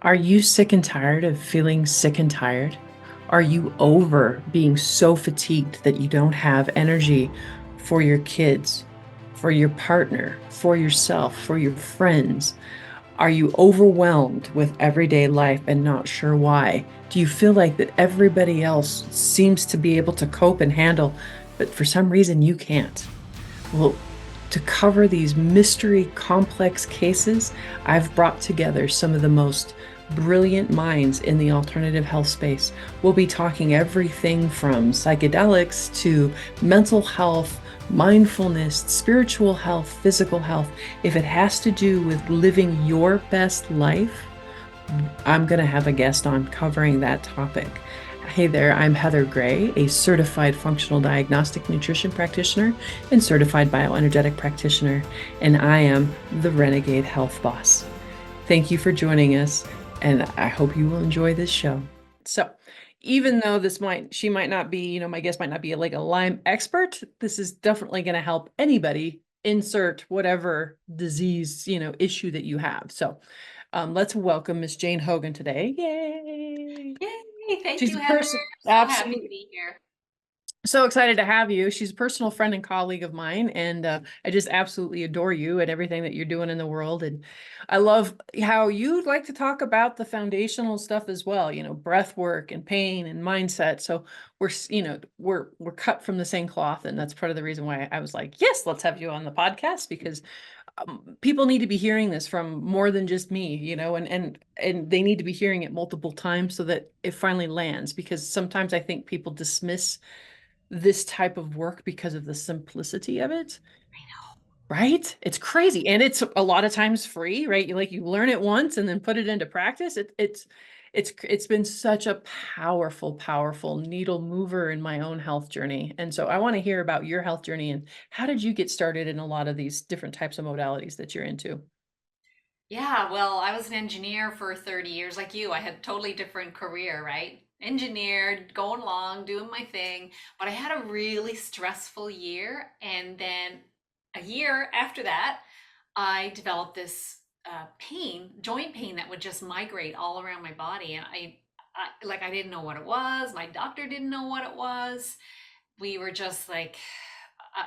Are you sick and tired of feeling sick and tired? Are you over being so fatigued that you don't have energy for your kids, for your partner, for yourself, for your friends? Are you overwhelmed with everyday life and not sure why? Do you feel like that everybody else seems to be able to cope and handle, but for some reason you can't? Well, to cover these mystery complex cases, I've brought together some of the most brilliant minds in the alternative health space. We'll be talking everything from psychedelics to mental health, mindfulness, spiritual health, physical health. If it has to do with living your best life, I'm going to have a guest on covering that topic. Hey there, I'm Heather Gray, a certified functional diagnostic nutrition practitioner and certified bioenergetic practitioner, and I am the Renegade Health Boss. Thank you for joining us, and I hope you will enjoy this show. So, even though she might not be, my guest might not be like a Lyme expert, this is definitely going to help anybody insert whatever disease, issue that you have. So, let's welcome Miss Jane Hogan today. Yay! Yay! Thank She's you, a Heather. person, So happy to absolutely. be here. So excited to have you. She's a personal friend and colleague of mine, and I just absolutely adore you and everything that you're doing in the world. And I love how you like to talk about the foundational stuff as well, breath work and pain and mindset. So we're cut from the same cloth, and that's part of the reason why I was like, yes, let's have you on the podcast because people need to be hearing this from more than just me, and they need to be hearing it multiple times so that it finally lands. Because sometimes I think people dismiss this type of work because of the simplicity of it, I know. right? It's crazy. And it's a lot of times free, right? You learn it once and then put it into practice. It's been such a powerful needle mover in my own health journey. And so I want to hear about your health journey and how did you get started in a lot of these different types of modalities that you're into? Yeah, well, I was an engineer for 30 years like you. I had a totally different career, right? Engineer, going along, doing my thing. But I had a really stressful year. And then a year after that, I developed this joint pain that would just migrate all around my body. And I didn't know what it was. My doctor didn't know what it was. We were just like,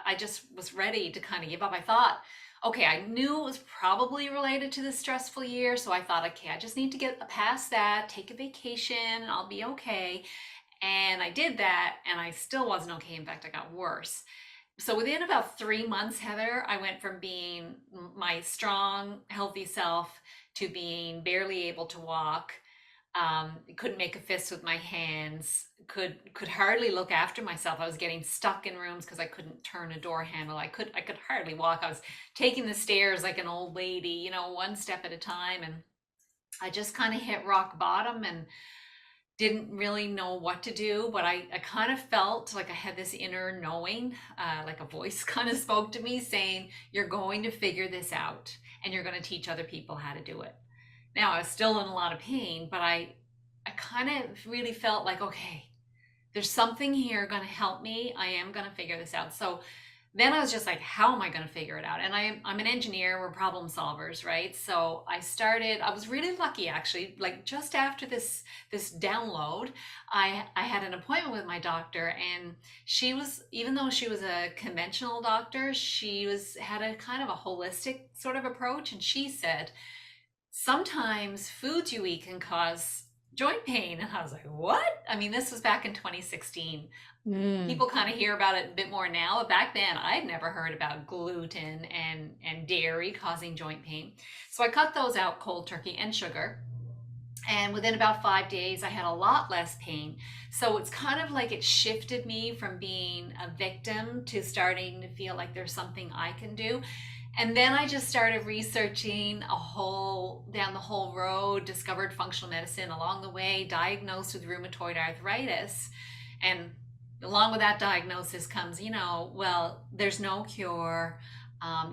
I just was ready to kind of give up. I thought, okay, I knew it was probably related to the stressful year. So I thought, okay, I just need to get past that, take a vacation, and I'll be okay. And I did that, and I still wasn't okay. In fact, I got worse. So within about 3 months, Heather, I went from being my strong, healthy self to being barely able to walk, couldn't make a fist with my hands, could hardly look after myself. I was getting stuck in rooms because I couldn't turn a door handle. I could hardly walk. I was taking the stairs like an old lady, one step at a time. And I just kind of hit rock bottom and didn't really know what to do, but I kind of felt like I had this inner knowing, like a voice kind of spoke to me saying, you're going to figure this out and you're going to teach other people how to do it. Now, I was still in a lot of pain, but I kind of really felt like, okay, there's something here going to help me. I am going to figure this out. So then I was just like, how am I going to figure it out? And I'm an engineer, we're problem solvers, right? So I was really lucky actually, like just after this download, I had an appointment with my doctor, and she was, even though she was a conventional doctor, had a kind of a holistic sort of approach. And she said, sometimes foods you eat can cause joint pain. And I was like, what? I mean, this was back in 2016. Mm. People kind of hear about it a bit more now, but back then I'd never heard about gluten and dairy causing joint pain. So I cut those out cold turkey and sugar. And within about 5 days, I had a lot less pain. So it's kind of like it shifted me from being a victim to starting to feel like there's something I can do. And then I just started researching down the whole road, discovered functional medicine along the way, diagnosed with rheumatoid arthritis. And along with that diagnosis comes, well, there's no cure.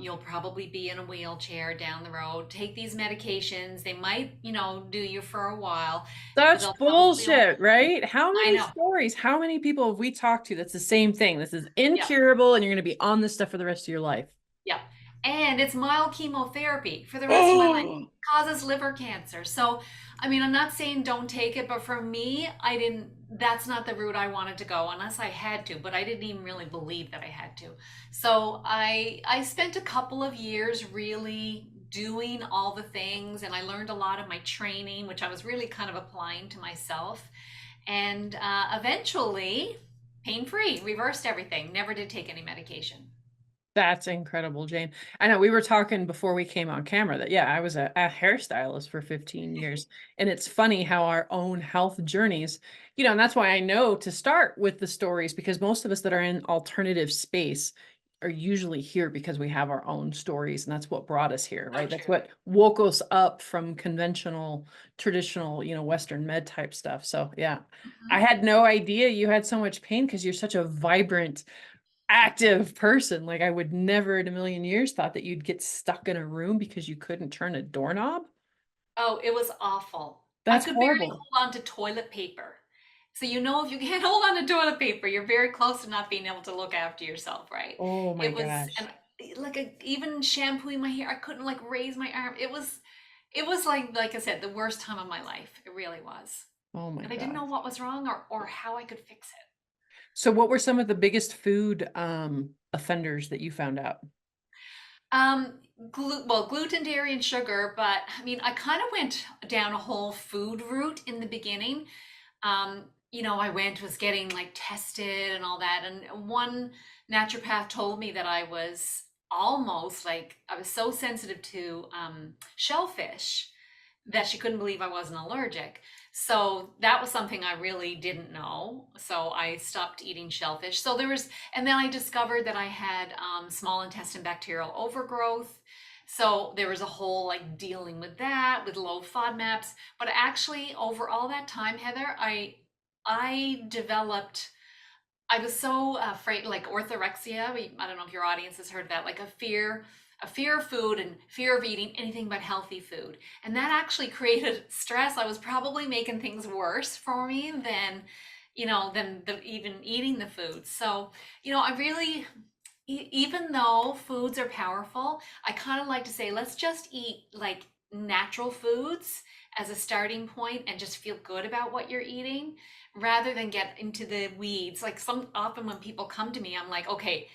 You'll probably be in a wheelchair down the road. Take these medications. They might, do you for a while, but Such they'll probably last. bullshit, right? How I many know. stories, how many people have we talked to that's the same thing? This is Yeah. incurable and you're going to be on this stuff for the rest of your life. Yeah. and it's mild chemotherapy for the rest of my life. Oh, Causes liver cancer. So, I mean, I'm not saying don't take it, but for me, I didn't, that's not the route I wanted to go unless I had to, but I didn't even really believe that I had to. So I spent a couple of years really doing all the things, and I learned a lot of my training, which I was really kind of applying to myself. And eventually, pain-free, reversed everything, never did take any medication. that's incredible, Jane. I know we were talking before we came on camera that, yeah, I was a hairstylist for 15 years. And it's funny how our own health journeys, and that's why I know to start with the stories, because most of us that are in alternative space are usually here because we have our own stories. And that's what brought us here, So right? That's true. what woke us up from conventional, traditional, Western med type stuff. So, yeah, I Mhm. had no idea you had so much pain because you're such a vibrant, active person. Like I would never in a million years thought that you'd get stuck in a room because you couldn't turn a doorknob. Oh, it was awful. I That's could barely horrible. hold on to toilet paper. So if you can't hold on to toilet paper, you're very close to not being able to look after yourself, right? Oh my It was gosh. and like even shampooing my hair, I couldn't like raise my arm. It was like I said, the worst time of my life. It really was. Oh my And I didn't know gosh. what was wrong or how I could fix it. So what were some of the biggest food offenders that you found out? Gluten, dairy, and sugar, but I mean, I kind of went down a whole food route in the beginning. I was getting like tested and all that. And one naturopath told me that I was almost like I was so sensitive to shellfish that she couldn't believe I wasn't allergic. So that was something I really didn't know. So I stopped eating shellfish. And then I discovered that I had small intestine bacterial overgrowth. So there was a whole like dealing with that with low FODMAPs. But actually, over all that time, Heather, I developed I was so afraid, like orthorexia. I don't know if your audience has heard that, like a fear of food and fear of eating anything but healthy food. And that actually created stress. I was probably making things worse for me than even eating the food. So, I really, even though foods are powerful, I kind of like to say, let's just eat like natural foods as a starting point and just feel good about what you're eating rather than get into the weeds. Like often when people come to me, I'm like, okay,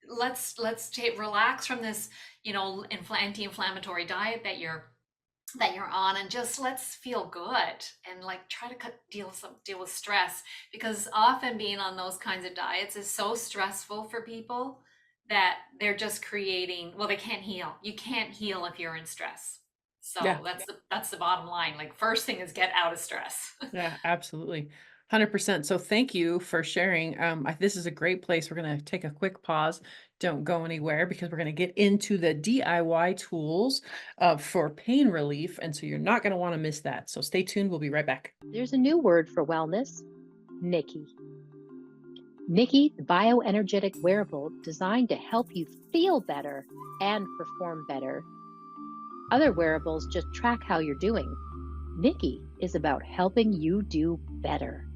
let's relax from this, anti-inflammatory diet that you're on, and just let's feel good and like try to deal with stress, because often being on those kinds of diets is so stressful for people that they're just creating, well, they can't heal. You can't heal if you're in stress. Yeah. So that's the bottom line. Like first thing is get out of stress. Yeah, absolutely. 100%. So thank you for sharing. This is a great place. We're going to take a quick pause. Don't go anywhere because we're going to get into the DIY tools for pain relief. And so you're not going to want to miss that. So stay tuned. We'll be right back. There's a new word for wellness, Nikki. Nikki, the bioenergetic wearable designed to help you feel better and perform better. Other wearables just track how you're doing. Nikki is about helping you do better.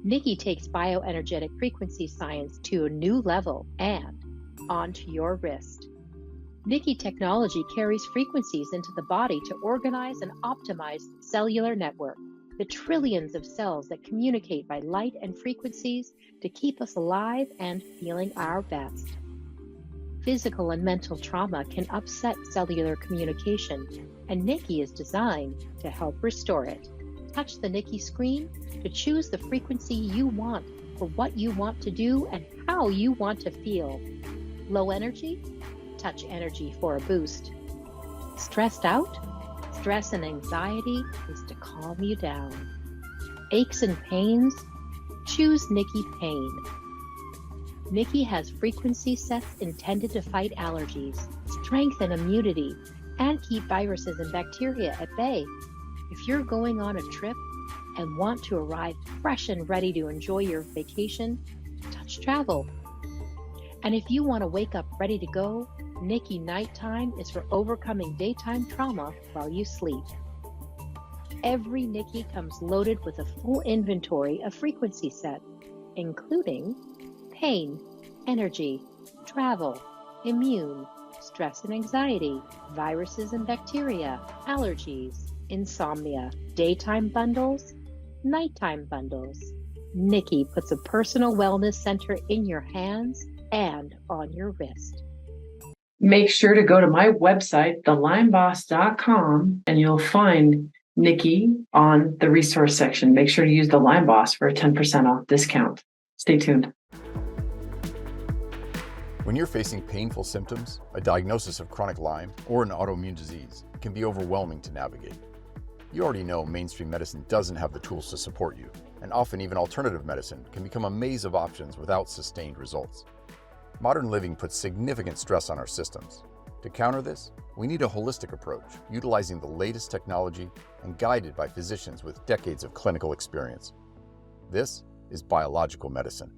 Nikki takes bioenergetic frequency science to a new level and onto your wrist. Nikki technology carries frequencies into the body to organize and optimize the cellular network, the trillions of cells that communicate by light and frequencies to keep us alive and feeling our best. Physical and mental trauma can upset cellular communication, and Nikki is designed to help restore it. Touch the Nikki screen to choose the frequency you want for what you want to do and how you want to feel. Low energy? Touch energy for a boost. Stressed out? Stress and anxiety is to calm you down. Aches and pains? Choose Nikki Pain. Nikki has frequency sets intended to fight allergies, strengthen immunity, and keep viruses and bacteria at bay. If you're going on a trip and want to arrive fresh and ready to enjoy your vacation, touch travel. And if you want to wake up ready to go, Nikki Nighttime is for overcoming daytime trauma while you sleep. Every Nikki comes loaded with a full inventory of frequency sets, including pain, energy, travel, immune, stress and anxiety, viruses and bacteria, allergies, insomnia, daytime bundles, nighttime bundles. Nikki puts a personal wellness center in your hands and on your wrist. Make sure to go to my website, thelimeboss.com, and you'll find Nikki on the resource section. Make sure to use the Lyme Boss for a 10% off discount. Stay tuned. When you're facing painful symptoms, a diagnosis of chronic Lyme, or an autoimmune disease, it can be overwhelming to navigate. You already know mainstream medicine doesn't have the tools to support you, and often even alternative medicine can become a maze of options without sustained results. Modern living puts significant stress on our systems. To counter this, we need a holistic approach, utilizing the latest technology and guided by physicians with decades of clinical experience. This is biological medicine.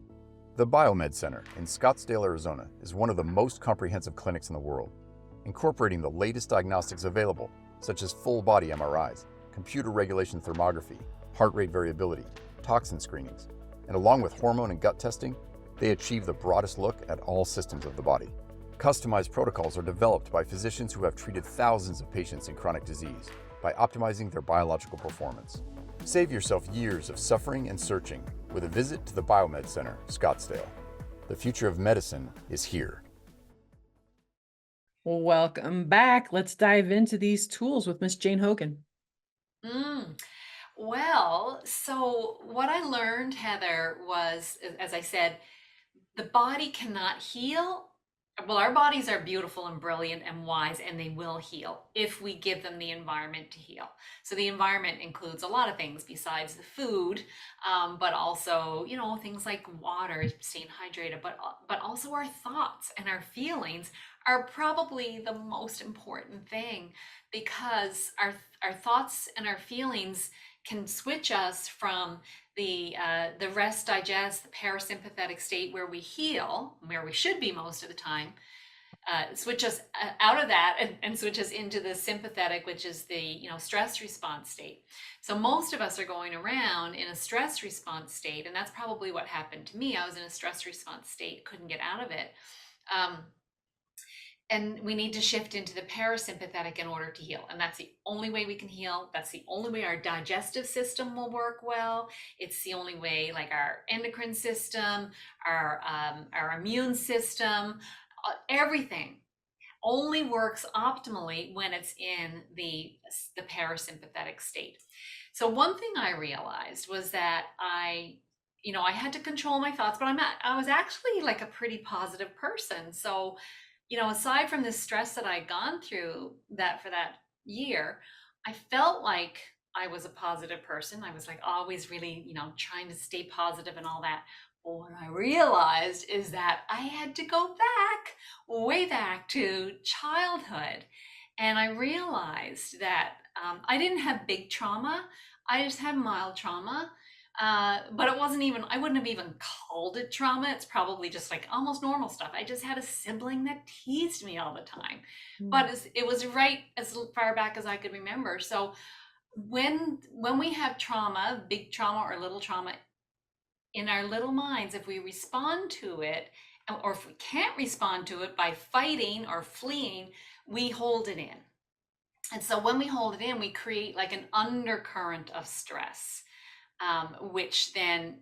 The Biomed Center in Scottsdale, Arizona is one of the most comprehensive clinics in the world, incorporating the latest diagnostics available, such as full-body MRIs, computer regulation thermography, heart rate variability, toxin screenings, and along with hormone and gut testing, they achieve the broadest look at all systems of the body. Customized protocols are developed by physicians who have treated thousands of patients in chronic disease by optimizing their biological performance. Save yourself years of suffering and searching with a visit to the Biomed Center, Scottsdale. The future of medicine is here. Welcome back. Let's dive into these tools with Miss Jane Hogan. Well, so what I learned, Heather, was, as I said, the body cannot heal. Well, our bodies are beautiful and brilliant and wise, and they will heal if we give them the environment to heal. So the environment includes a lot of things besides the food, but also, things like water, staying hydrated, but also our thoughts and our feelings are probably the most important thing, because our thoughts and our feelings can switch us from the rest, digest, the parasympathetic state where we heal, where we should be most of the time, switch us out of that and switch us into the sympathetic, which is the stress response state. So most of us are going around in a stress response state, and that's probably what happened to me. I was in a stress response state, couldn't get out of it. And we need to shift into the parasympathetic in order to heal. And that's the only way we can heal. That's the only way our digestive system will work well. It's the only way, like our endocrine system, our immune system, everything only works optimally when it's in the parasympathetic state. So one thing I realized was that I had to control my thoughts, but I was actually like a pretty positive person. So aside from the stress that I'd gone through for that year, I felt like I was a positive person. I was like always really, trying to stay positive and all that. But what I realized is that I had to go back, way back to childhood. And I realized that I didn't have big trauma. I just had mild trauma. But I wouldn't have even called it trauma. It's probably just like almost normal stuff. I just had a sibling that teased me all the time, but it was right as far back as I could remember. So when we have trauma, big trauma or little trauma in our little minds, if we respond to it, or if we can't respond to it by fighting or fleeing, we hold it in. And so when we hold it in, we create like an undercurrent of stress. Which then,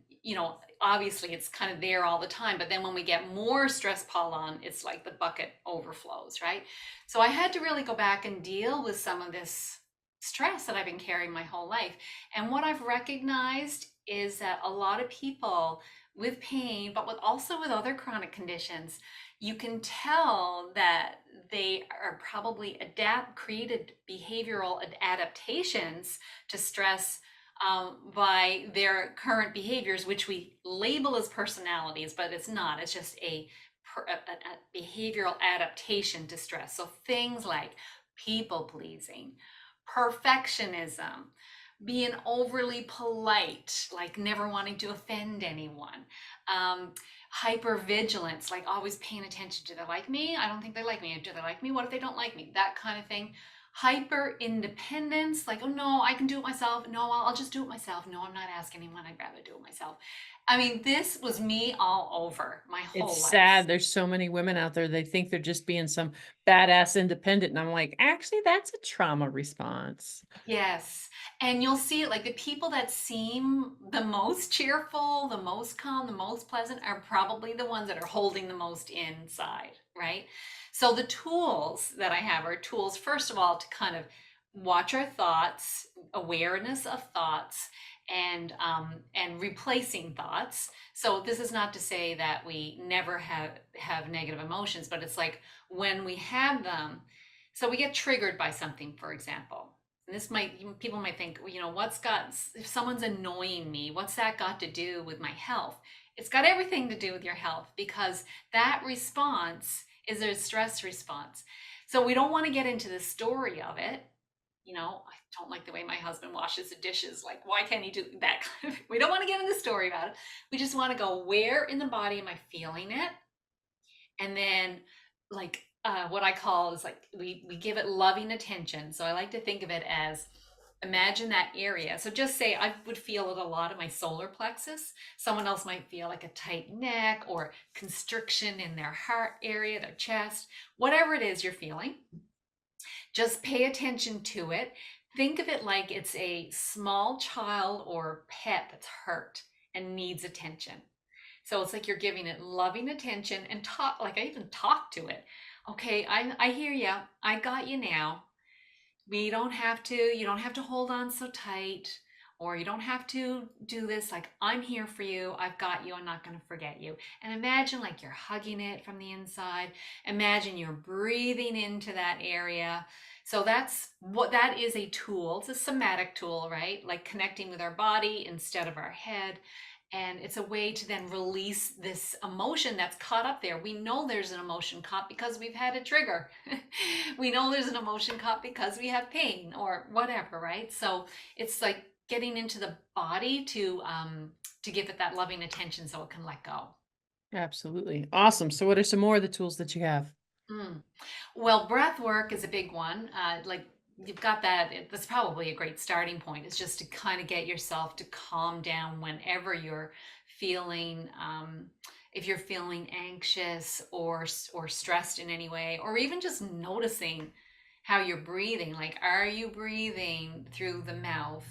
obviously it's kind of there all the time, but then when we get more stress piled on, it's like the bucket overflows, right? So I had to really go back and deal with some of this stress that I've been carrying my whole life. And what I've recognized is that a lot of people with pain, but also with other chronic conditions, you can tell that they are probably created behavioral adaptations to stress by their current behaviors, which we label as personalities, but it's not. It's just a behavioral adaptation to stress. So things like people pleasing, perfectionism, being overly polite, like never wanting to offend anyone, hypervigilance, like always paying attention. Do they like me? I don't think they like me. Do they like me? What if they don't like me? That kind of thing. Hyper independence, like, oh no, I can do it myself. No, I'll just do it myself. No, I'm not asking anyone. I'd rather do it myself. I mean, this was me all over my whole life. It's sad. There's so many women out there, they think they're just being some badass independent. And I'm like, actually, that's a trauma response. Yes. And you'll see it like the people that seem the most cheerful, the most calm, the most pleasant are probably the ones that are holding the most inside, right? So the tools that I have are tools, first of all, to kind of watch our thoughts, awareness of thoughts, and replacing thoughts. So this is not to say that we never have negative emotions, but it's like when we have them, so we get triggered by something, for example. And this might, people might think, well, if someone's annoying me, what's that got to do with my health? It's got everything to do with your health, because that response is a stress response. So we don't want to get into the story of it. I don't like the way my husband washes the dishes. Like, why can't he do that? We don't want to get into the story about it. We just want to go, where in the body am I feeling it? And then, like, what I call is, like, we give it loving attention. So I like to think of it as, imagine that area. So just say I would feel it a lot in my solar plexus. Someone else might feel like a tight neck or constriction in their heart area, their chest, whatever it is you're feeling. Just pay attention to it. Think of it like it's a small child or pet that's hurt and needs attention. So it's like you're giving it loving attention and talk, like I even talk to it. Okay, I hear you. I got you now. You don't have to hold on so tight, or you don't have to do this. Like, I'm here for you. I've got you. I'm not going to forget you. And imagine like you're hugging it from the inside. Imagine you're breathing into that area. So that is a tool. It's a somatic tool, right? Like connecting with our body instead of our head. And it's a way to then release this emotion that's caught up there. We know there's an emotion caught because we've had a trigger. We know there's an emotion caught because we have pain or whatever, right? So it's like getting into the body to give it that loving attention so it can let go. Absolutely. Awesome. So what are some more of the tools that you have? Well, breath work is a big one. Like, you've got that. That's probably a great starting point. It's just to kind of get yourself to calm down whenever you're feeling, if you're feeling anxious or stressed in any way, or even just noticing how you're breathing. Like, are you breathing through the mouth?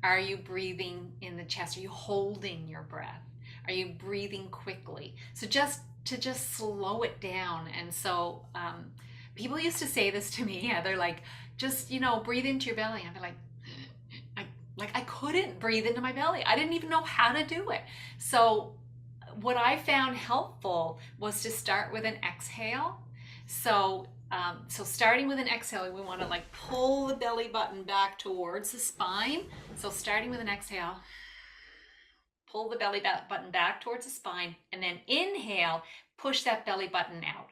Are you breathing in the chest? Are you holding your breath? Are you breathing quickly? So just to slow it down. And so people used to say this to me. Yeah, they're like, just breathe into your belly. And I'd be like, I couldn't breathe into my belly. I didn't even know how to do it. So what I found helpful was to start with an exhale. So starting with an exhale, we want to like pull the belly button back towards the spine. So starting with an exhale, pull the belly button back towards the spine, and then inhale, push that belly button out.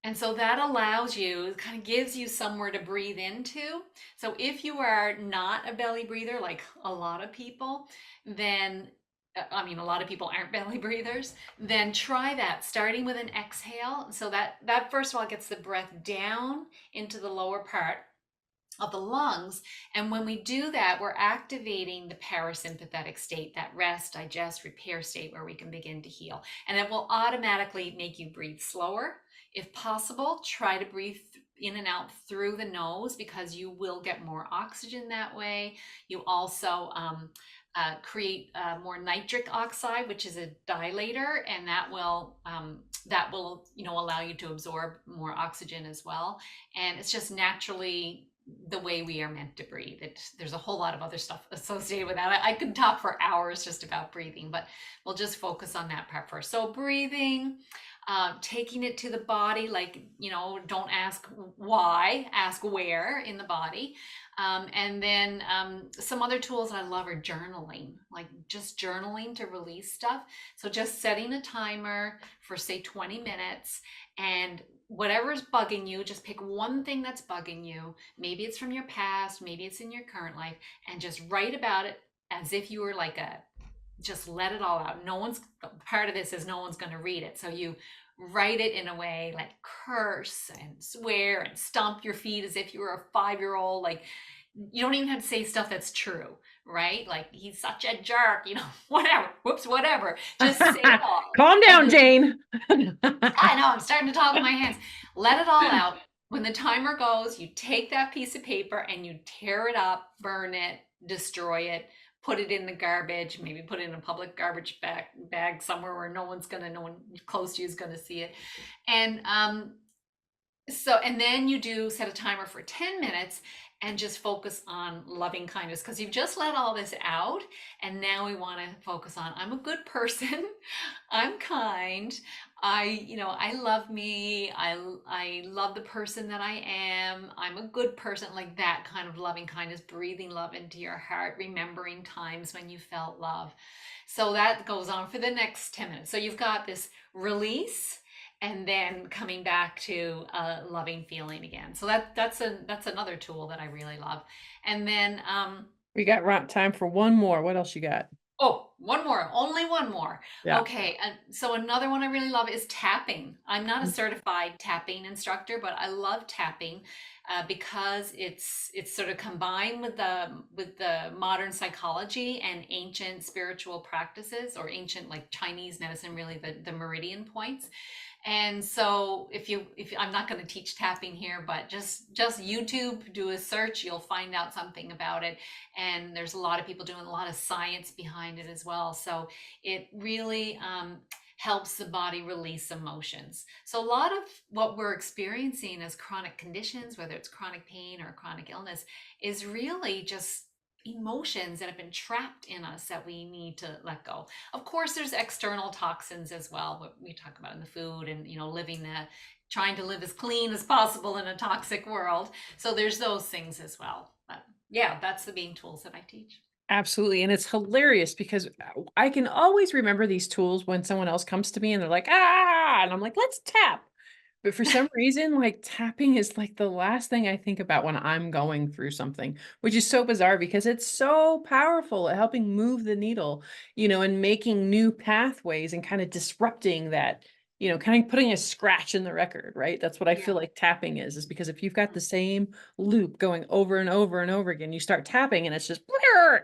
And so that allows you, kind of gives you somewhere to breathe into. So if you are not a belly breather, like a lot of people, then, a lot of people aren't belly breathers, then try that, starting with an exhale. So that first of all gets the breath down into the lower part of the lungs. And when we do that, we're activating the parasympathetic state, that rest, digest, repair state where we can begin to heal. And it will automatically make you breathe slower. If possible, try to breathe in and out through the nose, because you will get more oxygen that way. You also create more nitric oxide, which is a dilator, and that will allow you to absorb more oxygen as well. And it's just naturally the way we are meant to breathe. There's a whole lot of other stuff associated with that. I could talk for hours just about breathing, but we'll just focus on that part first. So breathing, taking it to the body, like, don't ask why, ask where in the body. And then some other tools I love are journaling, like just journaling to release stuff. So just setting a timer for, say, 20 minutes, and whatever's bugging you, just pick one thing that's bugging you. Maybe it's from your past, maybe it's in your current life, and just write about it as if you were like just let it all out. Part of this is no one's going to read it. So you write it in a way like curse and swear and stomp your feet as if you were a 5-year-old, like, you don't even have to say stuff that's true, right? Like, he's such a jerk, whatever, whoops, whatever. Just say it all. Calm And down, Jane. I know, I'm starting to talk with my hands. Let it all out. When the timer goes, you take that piece of paper and you tear it up, burn it, destroy it, put it in the garbage, maybe put it in a public garbage bag somewhere where no one close to you is going to see it. And and then you set a timer for 10 minutes and just focus on loving kindness, because you've just let all this out. And now we want to focus on, I'm a good person. I'm kind. I love me. I love the person that I am. I'm a good person, like that kind of loving kindness, breathing love into your heart, remembering times when you felt love. So that goes on for the next 10 minutes. So you've got this release, and then coming back to a loving feeling again. So that's another tool that I really love. And then we got time for one more. What else you got? Oh, one more, only one more. Yeah. Okay. So another one I really love is tapping. I'm not a certified tapping instructor, but I love tapping because it's sort of combined with the modern psychology and ancient spiritual practices, or ancient, like Chinese medicine, really the meridian points. And so if I'm not going to teach tapping here, but just YouTube, do a search, you'll find out something about it. And there's a lot of people doing a lot of science behind it as well. So it really helps the body release emotions. So a lot of what we're experiencing as chronic conditions, whether it's chronic pain or chronic illness, is really just emotions that have been trapped in us that we need to let go. Of course, there's external toxins as well, what we talk about in the food, and trying to live as clean as possible in a toxic world. So there's those things as well. But yeah, that's the main tools that I teach. Absolutely. And it's hilarious because I can always remember these tools when someone else comes to me and they're like, and I'm like, let's tap. But for some reason, like, tapping is like the last thing I think about when I'm going through something, which is so bizarre because it's so powerful at helping move the needle, and making new pathways and kind of disrupting that, kind of putting a scratch in the record, right? That's what I feel like tapping is because if you've got the same loop going over and over and over again, you start tapping and it's just,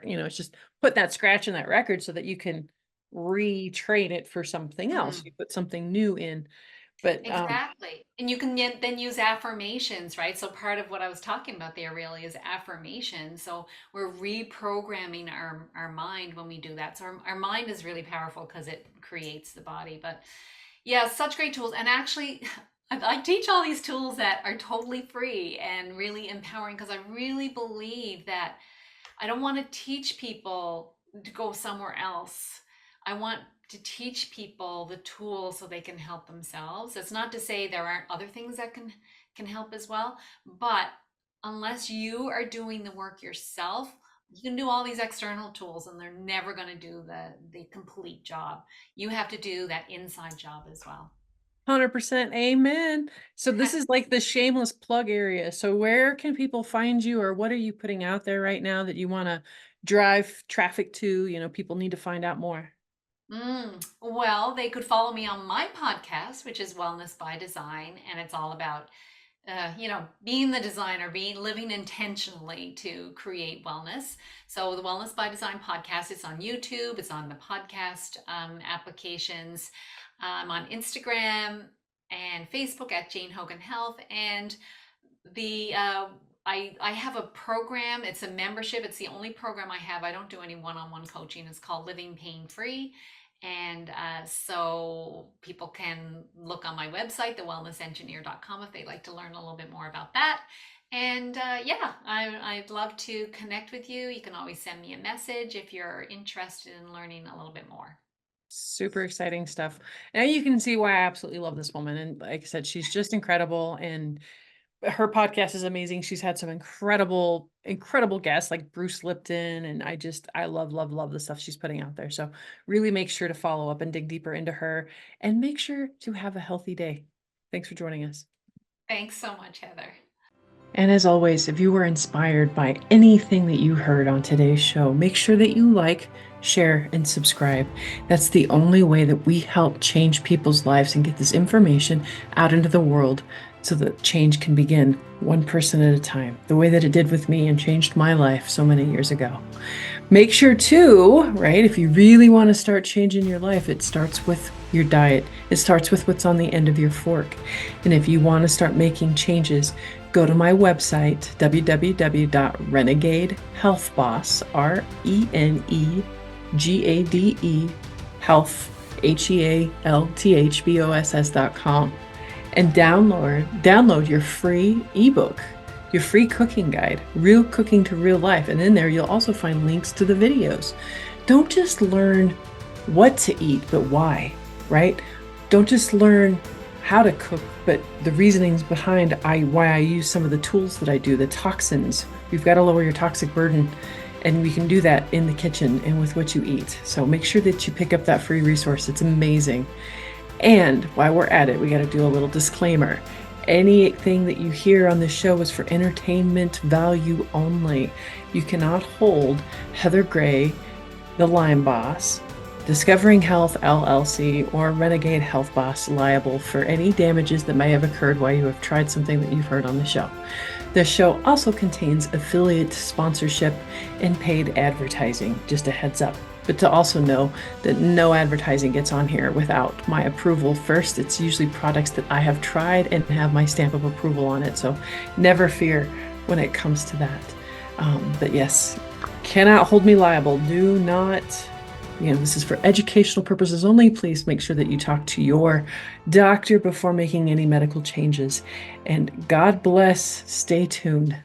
it's just put that scratch in that record so that you can retrain it for something else. You put something new in. But exactly. And you can then use affirmations, right? So part of what I was talking about there really is affirmation. So we're reprogramming our mind when we do that. So our mind is really powerful because it creates the body. But yeah, such great tools. And actually, I teach all these tools that are totally free and really empowering, because I really believe that I don't want to teach people to go somewhere else. I want to teach people the tools so they can help themselves. It's not to say there aren't other things that can help as well, but unless you are doing the work yourself, you can do all these external tools and they're never going to do the complete job. You have to do that inside job as well. 100% amen. So this is like the shameless plug area. So where can people find you, or what are you putting out there right now that you want to drive traffic to? People need to find out more. Well, they could follow me on my podcast, which is Wellness by Design, and it's all about being the designer, living intentionally to create wellness. So the Wellness by Design podcast is on YouTube. It's on the podcast applications. I'm on Instagram and Facebook at Jane Hogan Health. And I have a program. It's a membership. It's the only program I have. I don't do any one-on-one coaching. It's called Living Pain Free. And so people can look on my website, thewellnessengineer.com, if they'd like to learn a little bit more about that. And I'd love to connect with you. You can always send me a message if you're interested in learning a little bit more. Super exciting stuff. Now you can see why I absolutely love this woman. And like I said, she's just incredible. And her podcast is amazing. She's had some incredible guests like Bruce Lipton. And I love the stuff she's putting out there. So really make sure to follow up and dig deeper into her, and make sure to have a healthy day. Thanks for joining us. Thanks so much, Heather. And as always, if you were inspired by anything that you heard on today's show, make sure that you like, share, and subscribe. That's the only way that we help change people's lives and get this information out into the world so that change can begin one person at a time, the way that it did with me and changed my life so many years ago. Make sure too, right, if you really want to start changing your life, it starts with your diet. It starts with what's on the end of your fork. And if you want to start making changes, go to my website, www.renegadehealthboss, RENEGADE, health, HEALTHBOSS.com, and download your free ebook, your free cooking guide, Real Cooking to Real Life. And in there, you'll also find links to the videos. Don't just learn what to eat, but why, right? Don't just learn how to cook, but the reasonings behind why I use some of the tools that I do, the toxins. You've got to lower your toxic burden, and we can do that in the kitchen and with what you eat. So make sure that you pick up that free resource. It's amazing. And while we're at it, we got to do a little disclaimer. Anything that you hear on this show is for entertainment value only. You cannot hold Heather Gray, the Lyme Boss, Discovering Health LLC, or Renegade Health Boss liable for any damages that may have occurred while you have tried something that you've heard on the show. This show also contains affiliate sponsorship and paid advertising, just a heads up. But to also know that no advertising gets on here without my approval first. It's usually products that I have tried and have my stamp of approval on it. So never fear when it comes to that. But yes, cannot hold me liable. Do not, this is for educational purposes only. Please make sure that you talk to your doctor before making any medical changes. And God bless. Stay tuned.